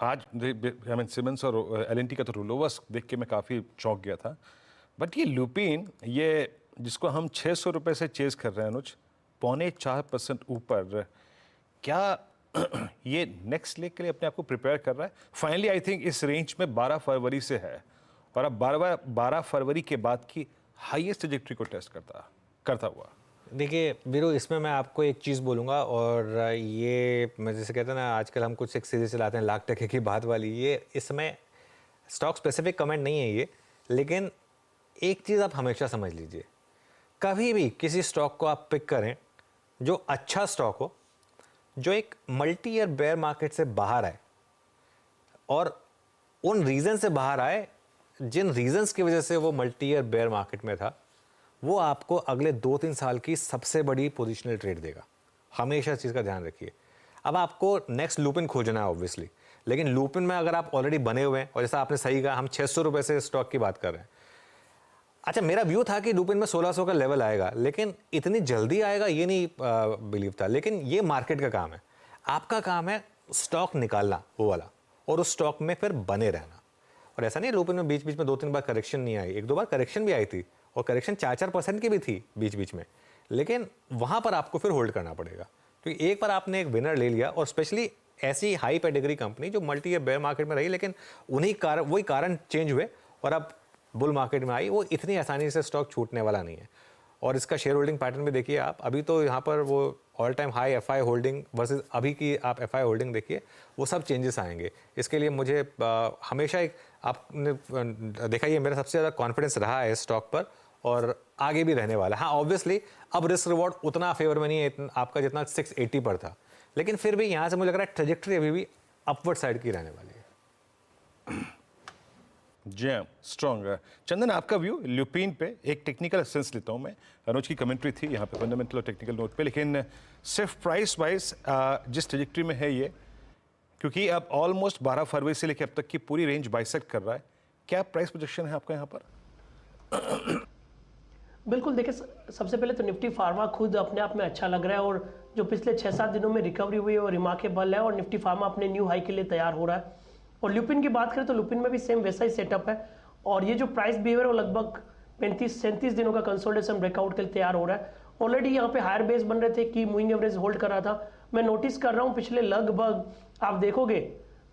आज I mean Siemens और L का तो लोवर्स देख के मैं काफ़ी चौंक गया था। बट ये लुपिन, ये जिसको हम 600 रुपये से चेज कर रहे हैं अनुज, 4.25% ऊपर, क्या ये नेक्स्ट लेग के लिए अपने आप को प्रिपेयर कर रहा है? फाइनली आई थिंक इस रेंज में 12 फरवरी से है और अब 12 फरवरी के बाद की हाईएस्ट ट्रैजेक्टरी को टेस्ट करता हुआ। देखिए वीरू, इसमें मैं आपको एक चीज़ बोलूँगा, और ये मैं जैसे कहते हैं ना, आजकल हम कुछ एक सीरीज चलाते हैं लाख टके की बात वाली, ये इसमें स्टॉक स्पेसिफिक कमेंट नहीं है ये, लेकिन एक चीज़ आप हमेशा समझ लीजिए, कभी भी किसी स्टॉक को आप पिक करें जो अच्छा स्टॉक हो, जो एक मल्टी ईयर बेयर मार्केट से बाहर आए, और उन रीज़न से बाहर आए जिन रीजंस की वजह से वो मल्टी ईयर बेयर मार्केट में था, वो आपको अगले 2-3 साल की सबसे बड़ी पोजिशनल ट्रेड देगा। हमेशा इस चीज़ का ध्यान रखिए। अब आपको नेक्स्ट लूपिन खोजना है ऑब्वियसली, लेकिन लूपिन में अगर आप ऑलरेडी बने हुए हैं, और जैसा आपने सही कहा, हम 600 रुपये से स्टॉक की बात कर रहे हैं। अच्छा, मेरा व्यू था कि लूपिन में 1600 का लेवल आएगा, लेकिन इतनी जल्दी आएगा ये नहीं बिलीव था। लेकिन ये मार्केट का काम है, आपका काम है स्टॉक निकालना वो वाला, और उस स्टॉक में फिर बने रहना। और ऐसा नहीं लूपिन में बीच बीच में 2-3 बार करेक्शन नहीं आई, 1-2 बार करेक्शन भी आई थी, और करेक्शन 4-4% की भी थी बीच बीच में, लेकिन वहाँ पर आपको फिर होल्ड करना पड़ेगा, क्योंकि एक बार आपने एक विनर ले लिया, और स्पेशली ऐसी हाई पेडिग्री कंपनी जो मल्टी ईयर बेयर मार्केट में रही, लेकिन वही कारण चेंज हुए और अब बुल मार्केट में आई, वो इतनी आसानी से स्टॉक छूटने वाला नहीं है। और इसका शेयर होल्डिंग पैटर्न भी देखिए आप, अभी तो यहाँ पर वो all time high FI holding versus अभी की आप एफआई होल्डिंग देखिए, वो सब चेंजेस आएंगे। इसके लिए मुझे हमेशा एक, आपने देखा, ये मेरा सबसे ज़्यादा कॉन्फिडेंस रहा है स्टॉक पर, और आगे भी रहने वाला है। हाँ, ऑब्वियसली अब रिस्क रिवॉर्ड उतना फेवर में नहीं है आपका जितना 680 पर था, लेकिन फिर भी यहाँ से मुझे लग रहा है ट्रेजेक्टरी अभी भी अपवर्ड साइड की रहने वाली है। जी हाँ, स्ट्रॉन्ग है। चंदन, आपका व्यू ल्यूपिन पे? एक टेक्निकल सेंस लेता हूँ मैं, अनुज की कमेंट्री थी यहाँ पे फंडामेंटल और टेक्निकल नोट पे, लेकिन सिर्फ प्राइस वाइज जिस ट्रेजेक्टरी में है ये, क्योंकि अब ऑलमोस्ट 12 फरवरी से लेकर अब तक की पूरी रेंज बाइसेक्ट कर रहा है, क्या प्राइस प्रोजेक्शन है आपका यहाँ पर? बिल्कुल, देखिए सबसे पहले तो निफ्टी फार्मा खुद अपने आप में अच्छा लग रहा है, और जो पिछले 6-7 दिनों में रिकवरी हुई है वो रिमार्केबल है, और निफ्टी फार्मा अपने न्यू हाई के लिए तैयार हो रहा है। और लुपिन की बात करें तो लुपिन में भी सेम वैसा ही सेटअप है, और ये जो प्राइस बिहेवियर वो लगभग 35-37 दिनों का कंसोलिडेशन ब्रेकआउट के लिए तैयार हो रहा है। ऑलरेडी यहाँ पे हायर बेस बन रहे थे कि मूविंग एवरेज होल्ड कर रहा था। मैं नोटिस कर रहा हूँ पिछले लगभग आप देखोगे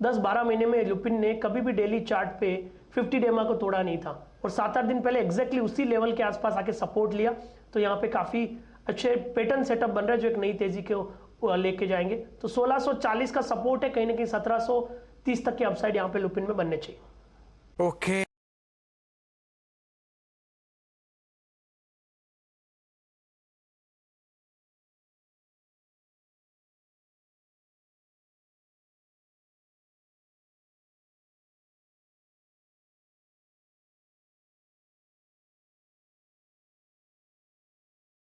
10-12 महीने में लुपिन ने कभी भी डेली चार्ट पे 50 डेमा को तोड़ा नहीं था, और 7-8 दिन पहले एग्जैक्टली उसी लेवल के आसपास आके सपोर्ट लिया। तो यहाँ पे काफी अच्छे पैटर्न सेटअप बन रहा है जो एक नई तेजी के लेके जाएंगे। तो 1640 का सपोर्ट है, कहीं ना कहीं 1730 तक के अपसाइड यहाँ पे लुपिन में बनने चाहिए। ओके।